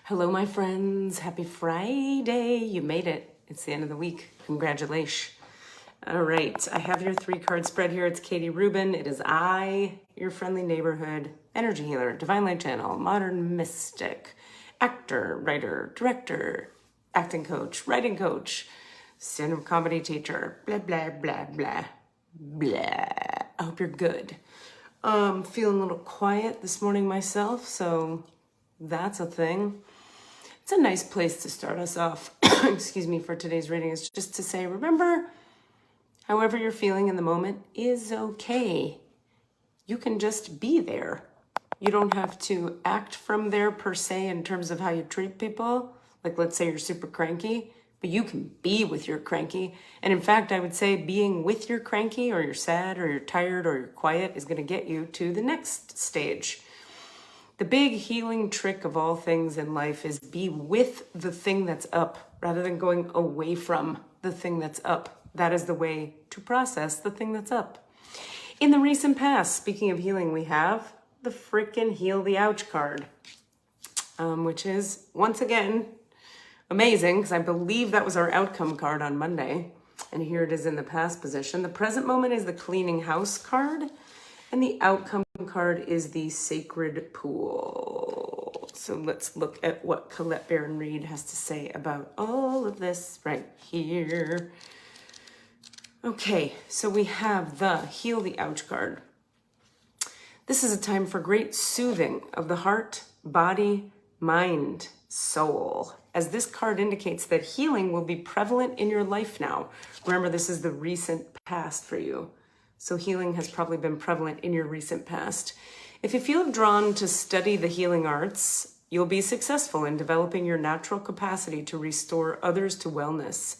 Hello, my friends. Happy Friday. You made it. It's the end of the week. Congratulations. All right. I have your 3-card spread here. It's Katie Rubin. It is I, your friendly neighborhood energy healer, divine light channel, modern mystic, actor, writer, director, acting coach, writing coach, stand-up comedy teacher, blah, blah, blah, blah, blah. I hope you're good. Feeling a little quiet this morning myself, so that's a thing. It's a nice place to start us off, excuse me, for today's reading is just to say, remember, however you're feeling in the moment is okay. You can just be there. You don't have to act from there per se in terms of how you treat people. Like, let's say you're super cranky, but you can be with your cranky. And in fact, I would say being with your cranky or you're sad or you're tired or you're quiet is going to get you to the next stage. The big healing trick of all things in life is be with the thing that's up rather than going away from the thing that's up. That is the way to process the thing that's up. In the recent past, speaking of healing, we have the frickin' Heal the Ouch card, which is, once again, amazing because I believe that was our outcome card on Monday. And here it is in the past position. The present moment is the Cleaning House card. And the outcome card is the Sacred Pool. So let's look at what Colette Baron Reed has to say about all of this right here. Okay, so we have the Heal the Ouch card. This is a time for great soothing of the heart, body, mind, soul. As this card indicates that healing will be prevalent in your life now. Remember, this is the recent past for you. So healing has probably been prevalent in your recent past. If you feel drawn to study the healing arts, you'll be successful in developing your natural capacity to restore others to wellness.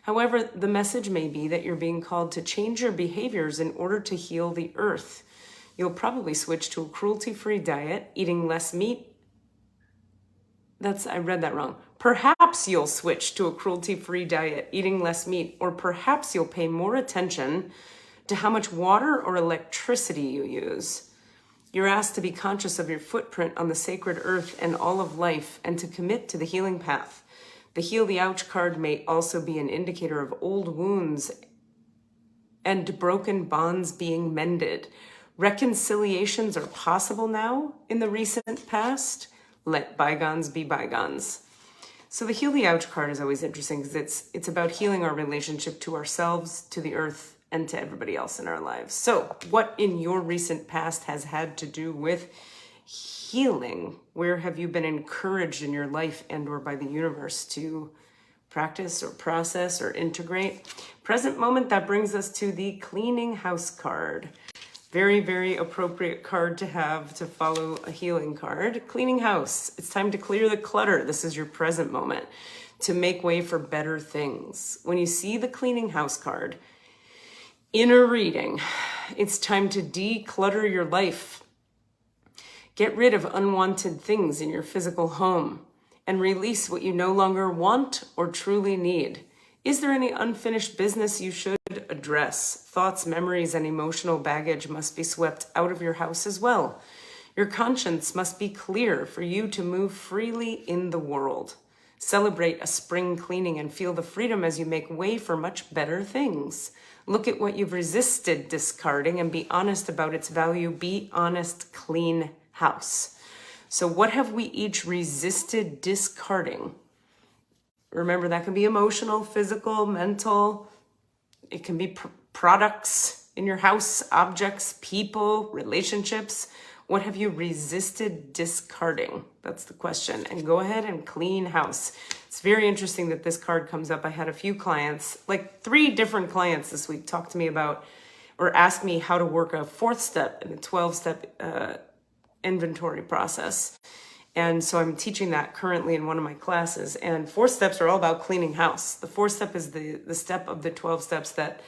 However, the message may be that you're being called to change your behaviors in order to heal the earth. You'll probably switch to a cruelty-free diet, eating less meat. I read that wrong. Perhaps you'll switch to a cruelty-free diet, eating less meat, or perhaps you'll pay more attention to how much water or electricity you use. You're asked to be conscious of your footprint on the sacred earth and all of life and to commit to the healing path. The Heal the Ouch card may also be an indicator of old wounds and broken bonds being mended. Reconciliations are possible now in the recent past. Let bygones be bygones. So the Heal the Ouch card is always interesting because it's about healing our relationship to ourselves, to the earth, and to everybody else in our lives. So what in your recent past has had to do with healing? Where have you been encouraged in your life and or by the universe to practice or process or integrate? Present moment, that brings us to the Cleaning House card. Very, very appropriate card to have to follow a healing card. Cleaning house. It's time to clear the clutter. This is your present moment to make way for better things. When you see the Cleaning House card, in a reading, it's time to declutter your life. Get rid of unwanted things in your physical home and release what you no longer want or truly need. Is there any unfinished business you should address? Thoughts, memories, and emotional baggage must be swept out of your house as well. Your conscience must be clear for you to move freely in the world. Celebrate a spring cleaning and feel the freedom as you make way for much better things. Look at what you've resisted discarding and be honest about its value. Be honest, clean house. So what have we each resisted discarding? Remember, that can be emotional, physical, mental. It can be products in your house, objects, people, relationships. What have you resisted discarding? That's the question. And go ahead and clean house. It's very interesting that this card comes up. I had a few clients, like 3 different clients this week, talk to me about or ask me how to work a 4th step in a 12-step inventory process. And so I'm teaching that currently in one of my classes. And 4 steps are all about cleaning house. The 4th step is the step of the 12 steps that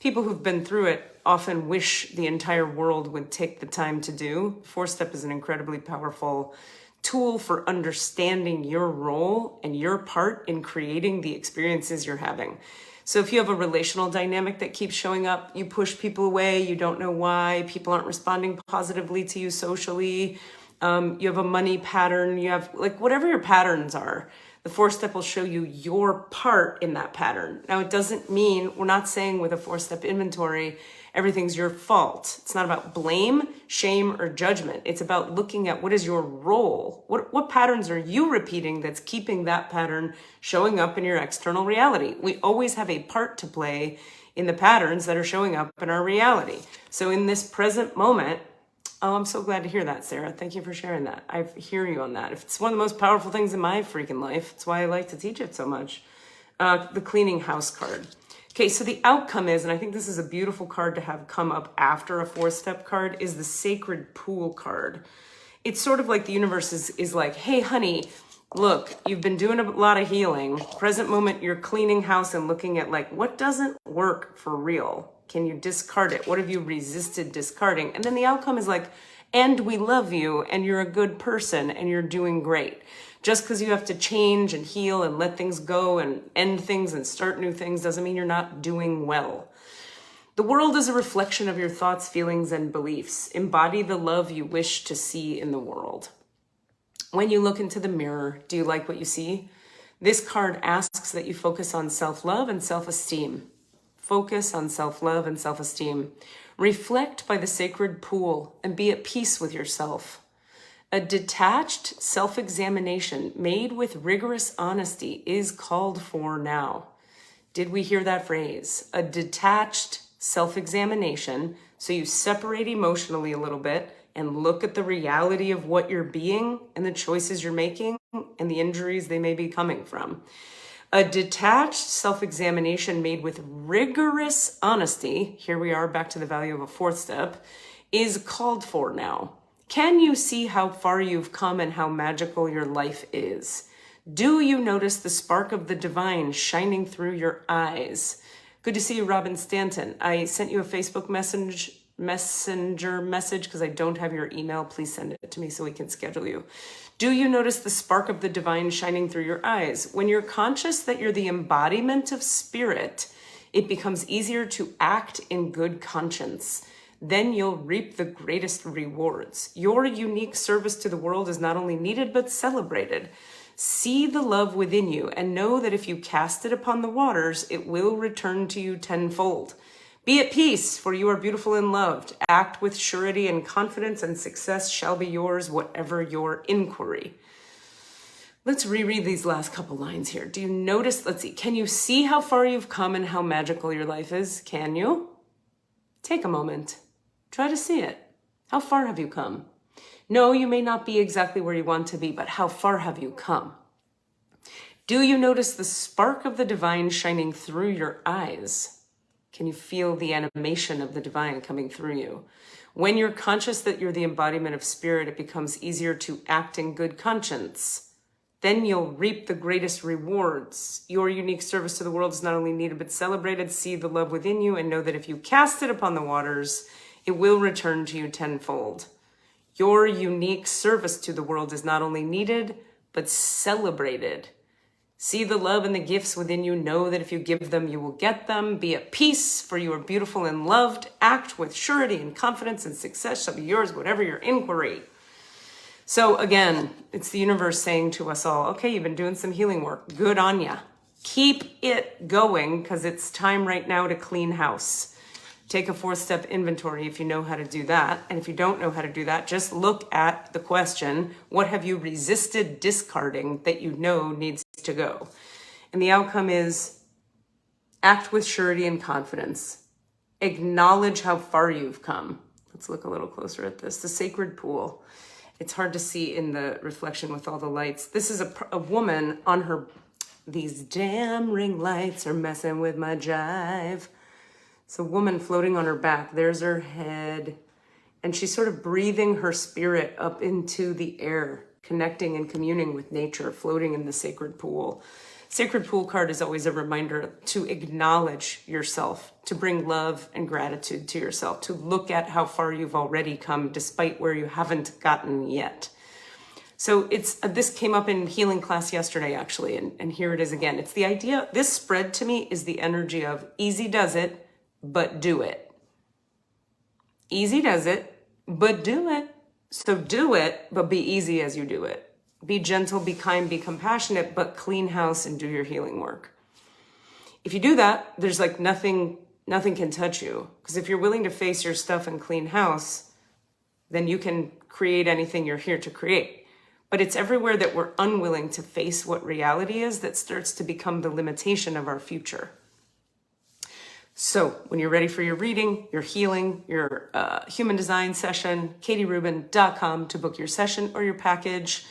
people who've been through it often wish the entire world would take the time to do. 4th step is an incredibly powerful tool for understanding your role and your part in creating the experiences you're having. So if you have a relational dynamic that keeps showing up, you push people away, you don't know why, people aren't responding positively to you socially, You have a money pattern, you have like whatever your patterns are, the 4-step will show you your part in that pattern. Now, it doesn't mean, we're not saying with a 4-step inventory, everything's your fault. It's not about blame, shame, or judgment. It's about looking at what is your role. What patterns are you repeating that's keeping that pattern showing up in your external reality? We always have a part to play in the patterns that are showing up in our reality. So in this present moment, oh, I'm so glad to hear that, Sarah. Thank you for sharing that. I hear you on that. It's one of the most powerful things in my freaking life. It's why I like to teach it so much. The cleaning house card. Okay, so the outcome is, and I think this is a beautiful card to have come up after a 4-step card, is the sacred pool card. It's sort of like the universe is like, hey, honey, look, you've been doing a lot of healing. Present moment, you're cleaning house and looking at like, what doesn't work for real? Can you discard it? What have you resisted discarding? And then the outcome is like, and we love you, and you're a good person, and you're doing great. Just because you have to change and heal and let things go and end things and start new things doesn't mean you're not doing well. The world is a reflection of your thoughts, feelings, and beliefs. Embody the love you wish to see in the world. When you look into the mirror, do you like what you see? This card asks that you focus on self-love and self-esteem. Focus on self-love and self-esteem. Reflect by the sacred pool and be at peace with yourself. A detached self-examination made with rigorous honesty is called for now. Did we hear that phrase? A detached self-examination. So you separate emotionally a little bit and look at the reality of what you're being and the choices you're making and the injuries they may be coming from. A detached self-examination made with rigorous honesty, here we are back to the value of a 4th step, is called for now. Can you see how far you've come and how magical your life is? Do you notice the spark of the divine shining through your eyes? Good to see you, Robin Stanton. I sent you a Facebook messenger message because I don't have your email. Please send it to me so we can schedule you. Do you notice the spark of the divine shining through your eyes? When you're conscious that you're the embodiment of spirit, it becomes easier to act in good conscience. Then you'll reap the greatest rewards. Your unique service to the world is not only needed, but celebrated. See the love within you and know that if you cast it upon the waters, it will return to you tenfold. Be at peace, for you are beautiful and loved. Act with surety and confidence, and success shall be yours, whatever your inquiry. Let's reread these last couple lines here. Do you notice, let's see, can you see how far you've come and how magical your life is? Can you? Take a moment. Try to see it. How far have you come? No, you may not be exactly where you want to be, but how far have you come? Do you notice the spark of the divine shining through your eyes? Can you feel the animation of the divine coming through you? When you're conscious that you're the embodiment of spirit, it becomes easier to act in good conscience. Then you'll reap the greatest rewards. Your unique service to the world is not only needed, but celebrated. See the love within you and know that if you cast it upon the waters, it will return to you tenfold. Your unique service to the world is not only needed, but celebrated. See the love and the gifts within you. Know that if you give them, you will get them. Be at peace, for you are beautiful and loved. Act with surety and confidence, and success shall be yours, whatever your inquiry. So again, it's the universe saying to us all, okay, you've been doing some healing work. Good on ya. Keep it going, because it's time right now to clean house. Take a 4-step inventory if you know how to do that. And if you don't know how to do that, just look at the question, what have you resisted discarding that you know needs to go? And the outcome is act with surety and confidence. Acknowledge how far you've come. Let's look a little closer at this. The sacred pool. It's hard to see in the reflection with all the lights. This is a woman on her, these damn ring lights are messing with my jive. It's a woman floating on her back. There's her head. And she's sort of breathing her spirit up into the air, connecting and communing with nature, floating in the sacred pool. Sacred pool card is always a reminder to acknowledge yourself, to bring love and gratitude to yourself, to look at how far you've already come despite where you haven't gotten yet. So it's this came up in healing class yesterday, actually, and here it is again. It's the idea, this spread to me is the energy of easy does it, but do it. Easy does it, but do it. So do it, but be easy as you do it. Be gentle, be kind, be compassionate, but clean house and do your healing work. If you do that, there's like nothing can touch you. Because if you're willing to face your stuff and clean house, then you can create anything you're here to create. But it's everywhere that we're unwilling to face what reality is that starts to become the limitation of our future. So when you're ready for your reading, your healing, your human design session, katierubin.com to book your session or your package.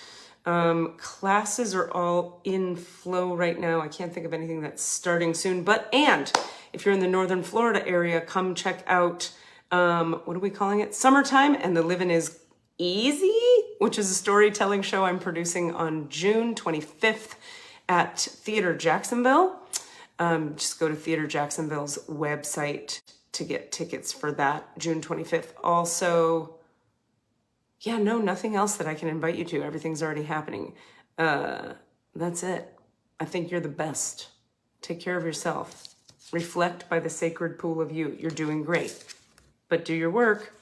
Classes are all in flow right now. I can't think of anything that's starting soon, and if you're in the Northern Florida area, come check out, what are we calling it? Summertime and the Livin' is Easy, which is a storytelling show I'm producing on June 25th at Theater Jacksonville. Just go to Theater Jacksonville's website to get tickets for that, June 25th. Also, yeah, no, nothing else that I can invite you to. Everything's already happening. That's it. I think you're the best. Take care of yourself. Reflect by the sacred pool of you. You're doing great. But do your work.